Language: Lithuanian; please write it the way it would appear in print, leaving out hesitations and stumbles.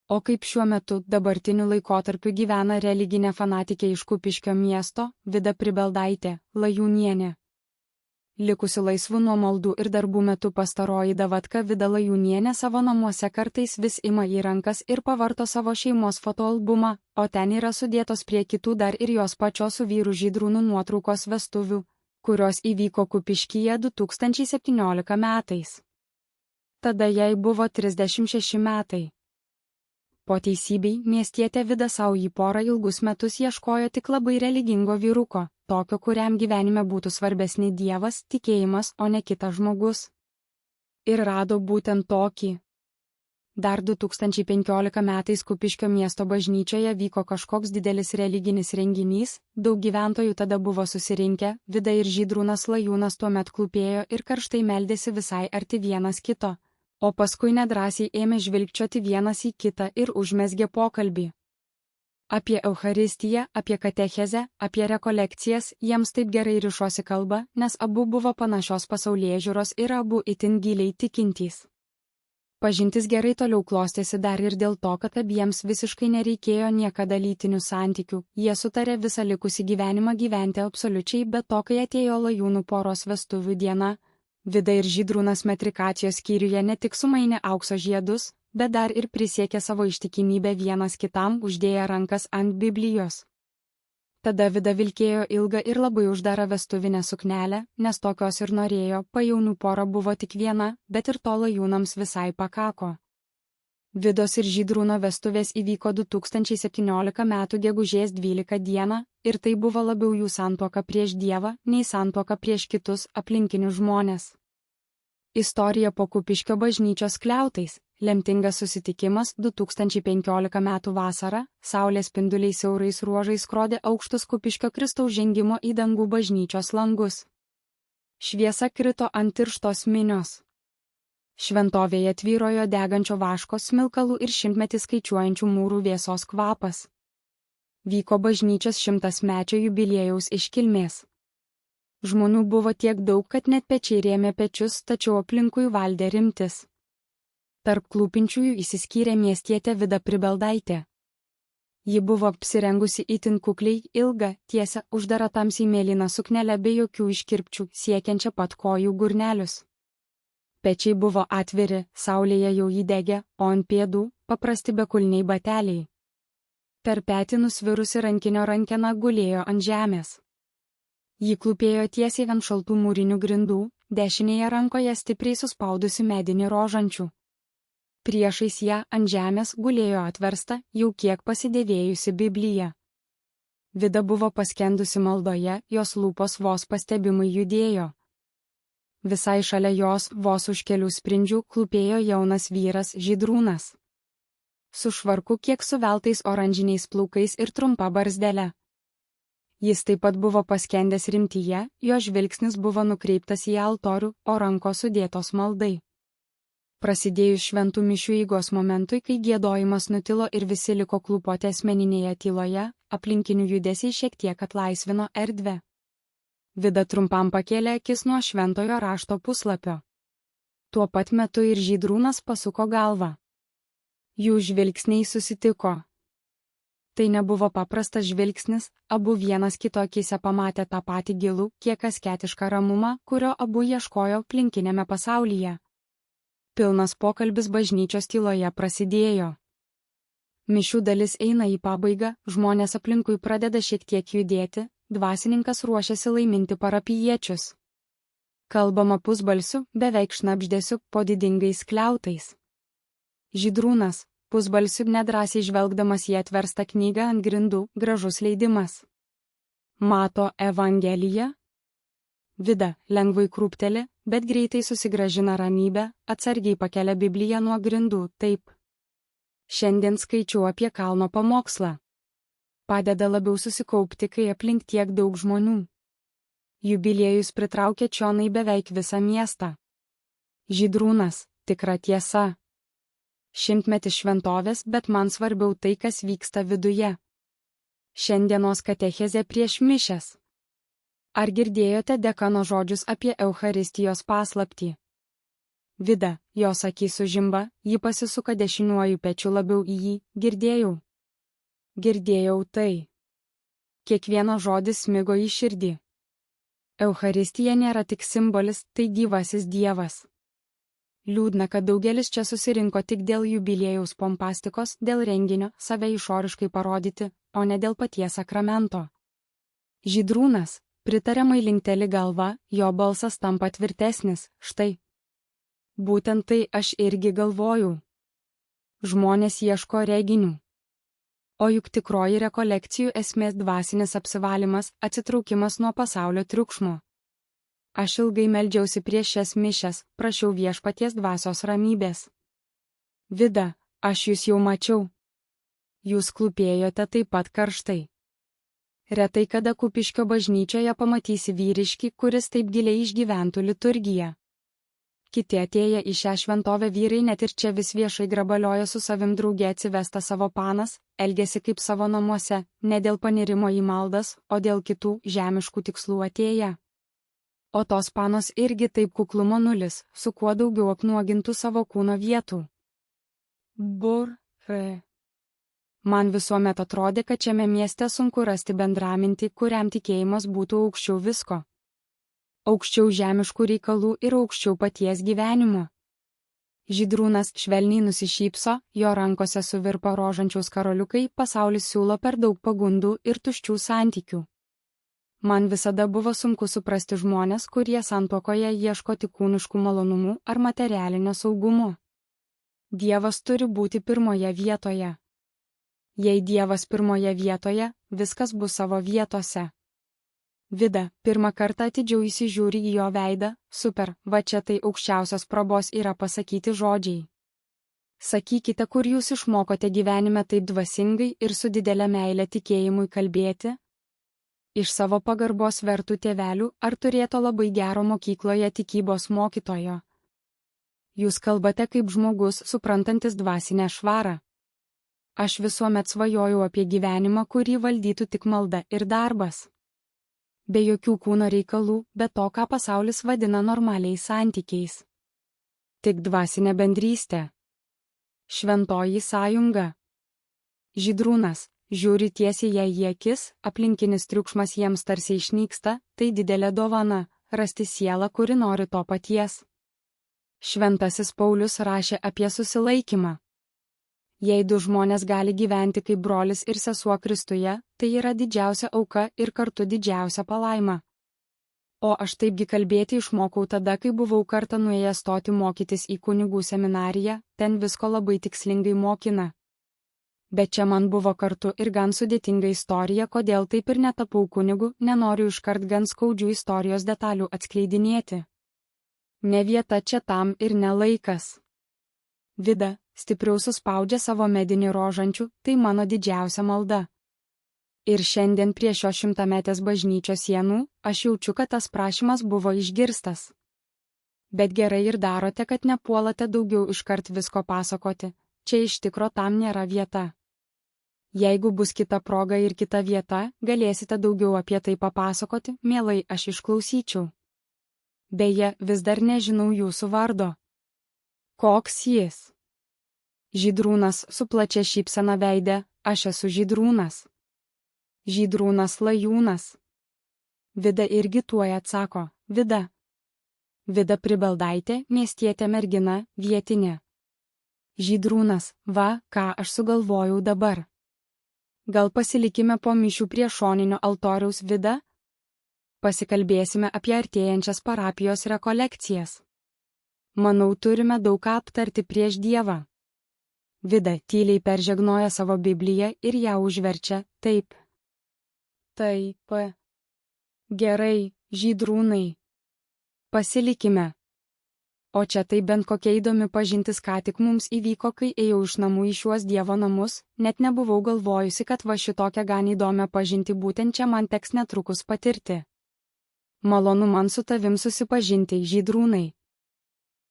O kaip šiuo metu dabartiniu laikotarpiu gyvena religinė fanatikė iš Kupiškio miesto, Vida Pribeldaitė Lajūnienė. Likusi laisvų nuo maldų ir darbų metu pastaroji davatka Vida Lajūnienė savo namuose kartais vis ima į rankas ir pavarto savo šeimos fotoalbumą, o ten yra sudėtos prie kitų dar ir jos pačios su vyru Žydrūnu nuotraukos vestuvių, kurios įvyko Kupiškyje 2017 metais. Tada jai buvo 36 metai. Po teisybei, miestietė Vida savo į porą ilgus metus ieškojo tik labai religingo vyruko, tokio, kuriam gyvenime būtų svarbesni Dievas, tikėjimas, o ne kitas žmogus. Ir rado būtent tokį. Dar 2015 metais Kupiškio miesto bažnyčioje vyko kažkoks didelis religinis renginys, daug gyventojų tada buvo susirinkę, Vida ir Žydrūnas Lajūnas tuomet klūpėjo ir karštai meldėsi visai arti vienas kito. O paskui nedrąsiai ėmė žvilgčioti vienas į kitą ir užmezgė pokalbį. Apie Eucharistiją, apie katechezę, apie rekolekcijas jiems taip gerai rišosi kalba, nes abu buvo panašios pasaulėžiūros ir abu itin giliai tikintys. Pažintis gerai toliau klostėsi dar ir dėl to, kad abiems visiškai nereikėjo niekada lytinių santykių, jie sutarė visą likusį gyvenimą gyventi absoliučiai, bet to, kai atėjo Lajūnų poros vestuvių diena, Vida ir Žydrūnas metrikacijos skyriuje ne tik sumainė aukso žiedus, bet dar ir prisiekė savo ištikimybę vienas kitam, uždėję rankas ant Biblijos. Tada Vida vilkėjo ilgą ir labai uždarą vestuvinę suknelę, nes tokios ir norėjo, pajaunių pora buvo tik viena, bet ir to Lajūnams visai pakako. Vidos ir Žydrūno vestuvės įvyko 2017 m. gegužės 12 d. ir tai buvo labiau jų santuoka prieš Dievą, nei santuoka prieš kitus aplinkinius žmonės. Istorija po Kupiškio bažnyčios kliautais. Lemtingas susitikimas 2015 m. vasarą, saulės spinduliai siaurais ruožais skrodė aukštus Kupiškio Kristaus žengimo į dangų bažnyčios langus. Šviesa krito ant tirštos minios. Šventovėje tvyrojo degančio vaško smilkalų ir šimtmetį skaičiuojančių mūrų vėsos kvapas. Vyko bažnyčios 100-mečio jubiliejaus iškilmės. Žmonių buvo tiek daug, kad net pečiai rėmė pečius, tačiau aplinkui valdė rimtis. Tarp klūpinčiųjų išsiskyrė miestietė Vida Pribeldaitė. Ji buvo apsirengusi itin kukliai, ilga, tiesia, uždara tamsiai mėlyna suknelė be jokių iškirpčių, siekiančia pat kojų gurnelius. Pečiai buvo atviri, saulėje jau įdegė, o ant pėdų paprasti bekulniai bateliai. Per petį nusvirusi rankinio rankena gulėjo ant žemės. Ji klūpėjo tiesiai ant šaltų mūrinių grindų, dešinėje rankoje stipriai suspaudusi medinį rožančių. Priešais ją ant žemės gulėjo atversta, jau kiek pasidėvėjusi Biblija. Vida buvo paskendusi maldoje, jos lūpos vos pastebimai judėjo. Visai šalia jos, vos už kelių sprindžių, klūpėjo jaunas vyras Žydrūnas. Su švarku kiek suveltais oranžiniais plaukais ir trumpa barzdele. Jis taip pat buvo paskendęs rimtyje, jo žvilgsnis buvo nukreiptas į altorių, o rankos sudėtos maldai. Prasidėjus šventų mišių eigos momentui, kai giedojimas nutilo ir visi liko klūpoti asmeninėje tyloje, aplinkinių judesiai šiek tiek atlaisvino erdvę. Vida trumpam pakėlė akis nuo šventojo rašto puslapio. Tuo pat metu ir Žydrūnas pasuko galvą. Jų žvilgsniai susitiko. Tai nebuvo paprastas žvilgsnis, abu vienas kito akyse pamatė tą patį gilų, kiek asketišką ramumą, kurio abu ieškojo aplinkinėme pasaulyje. Pilnas pokalbis bažnyčios tyloje prasidėjo. Mišių dalis eina į pabaigą, žmonės aplinkui pradeda šiek tiek judėti, dvasininkas ruošiasi laiminti parapijiečius. Kalbama pusbalsiu, beveik šnabždesiu, po didingais kliautais. Žydrūnas, pusbalsiu nedrąsiai žvelgdamas į atverstą knygą ant grindų, gražus leidimas. Mato Evangeliją? Vida lengvai krūpteli, bet greitai susigrąžina ramybę, atsargiai pakelia Bibliją nuo grindų, taip. Šiandien skaičiau apie kalno pamokslą. Padeda labiau susikaupti, kai aplink tiek daug žmonių. Jubiliejus pritraukė čionai beveik visą miestą. Žydrūnas, tikra tiesa. 100-metis šventovės, bet man svarbiau tai, kas vyksta viduje. Šiandienos katechezė prieš mišias. Ar girdėjote dekano žodžius apie Eucharistijos paslaptį? Vida, jos akys sužimba, ji pasisuka dešiniuoju pečiu labiau į jį, girdėjau. Girdėjau tai. Kiekvienas žodis smigo į širdį. Eucharistija nėra tik simbolis, tai gyvasis Dievas. Liūdna, kad daugelis čia susirinko tik dėl jubiliejaus pompastikos, dėl renginio, save išoriškai parodyti, o ne dėl paties sakramento. Žydrūnas, pritariamai linkteli galva, jo balsas tampa tvirtesnis, štai. Būtent tai aš irgi galvojau. Žmonės ieško reginių. O juk tikroji rekolekcijų esmės dvasinis apsivalymas, atsitraukimas nuo pasaulio triukšmo. Aš ilgai meldžiausi prieš šias mišias, prašiau viešpaties dvasios ramybės. Vida, aš jūs jau mačiau. Jūs klūpėjote taip pat karštai. Retai kada Kupiškio bažnyčioje pamatysi vyriškį, kuris taip giliai išgyventų liturgiją. Kiti atėję į šią šventovę vyrai net ir čia vis viešai grabalioja su savim drauge atsivestą savo panas, elgesi kaip savo namuose, ne dėl panirimo į maldas, o dėl kitų žemiškų tikslų atėję. O tos panos irgi taip kuklumo nulis, su kuo daugiau apnuogintų savo kūno vietų. Man visuomet atrodė, kad šiame mieste sunku rasti bendramintį, kuriam tikėjimas būtų aukščiau visko. Aukščiau žemiškų reikalų ir aukščiau paties gyvenimo. Žydrūnas švelniai nusišypso, jo rankose suvirpa rožančiaus karoliukai, pasaulis siūlo per daug pagundų ir tuščių santykių. Man visada buvo sunku suprasti žmonės, kurie santuokoje ieško tik kūniškų malonumų ar materialinio saugumo. Dievas turi būti pirmoje vietoje. Jei Dievas pirmoje vietoje, viskas bus savo vietose. Vida, pirmą kartą atidžiau įsižiūri į jo veidą, super, va čia tai aukščiausios prabos yra pasakyti žodžiai. Sakykite, kur jūs išmokote gyvenime taip dvasingai ir su didelė meilė tikėjimui kalbėti? Iš savo pagarbos vertų tėvelių ar turėto labai gero mokykloje tikybos mokytojo. Jūs kalbate kaip žmogus, suprantantis dvasinę švarą. Aš visuomet svajojau apie gyvenimą, kurį valdytų tik malda ir darbas. Be jokių kūno reikalų, be to, ką pasaulis vadina normaliais santykiais. Tik dvasinė bendrystė. Šventoji sąjunga. Žydrūnas. Žiūri tiesiai jai į akis, aplinkinis triukšmas jiems tarsi išnyksta, tai didelė dovana - rasti sielą, kuri nori to paties. Šventasis Paulius rašė apie susilaikymą. Jei du žmonės gali gyventi kaip brolis ir sesuo Kristuje, tai yra didžiausia auka ir kartu didžiausia palaima. O aš taipgi kalbėti išmokau tada, kai buvau kartą nuėjęs stoti mokytis į kunigų seminariją, ten visko labai tikslingai mokina. Bet čia man buvo kartu ir gan sudėtinga istorija, kodėl taip ir netapau kunigu, nenoriu iškart gan skaudžių istorijos detalių atskleidinėti. Ne vieta čia tam ir ne laikas. Vida, stipriau suspaudžia savo medinį rožančių, tai mano didžiausia malda. Ir šiandien prie šio 100-metės bažnyčios sienų, aš jaučiu, kad tas prašymas buvo išgirstas. Bet gerai ir darote, kad nepuolate daugiau iškart visko pasakoti, čia iš tikro tam nėra vieta. Jeigu bus kita proga ir kita vieta, galėsite daugiau apie tai papasakoti, mielai aš išklausyčiau. Beje, vis dar nežinau jūsų vardo. Koks jis? Žydrūnas su plačia šypsena veide, aš esu Žydrūnas. Žydrūnas Lajūnas. Vida irgi tuoj atsako, Vida. Vida Pribeldaitė, miestietė mergina, vietinė. Žydrūnas, va, ką aš sugalvojau dabar. Gal pasilikime po mišių prie šoninio altoriaus, Vida? Pasikalbėsime apie artėjančias parapijos rekolekcijas. Manau, turime daug ką aptarti prieš Dievą. Vida tyliai peržegnoja savo Bibliją ir ją užverčia, taip. Taip. Gerai, Žydrūnai. Pasilikime. O čia tai bent kokia įdomi pažintis ką tik mums įvyko, kai ėjau iš namų į šiuos Dievo namus, net nebuvau galvojusi, kad va šitokią gan įdomią pažintį būtent čia man teks netrukus patirti. Malonu man su tavim susipažinti, Žydrūnai.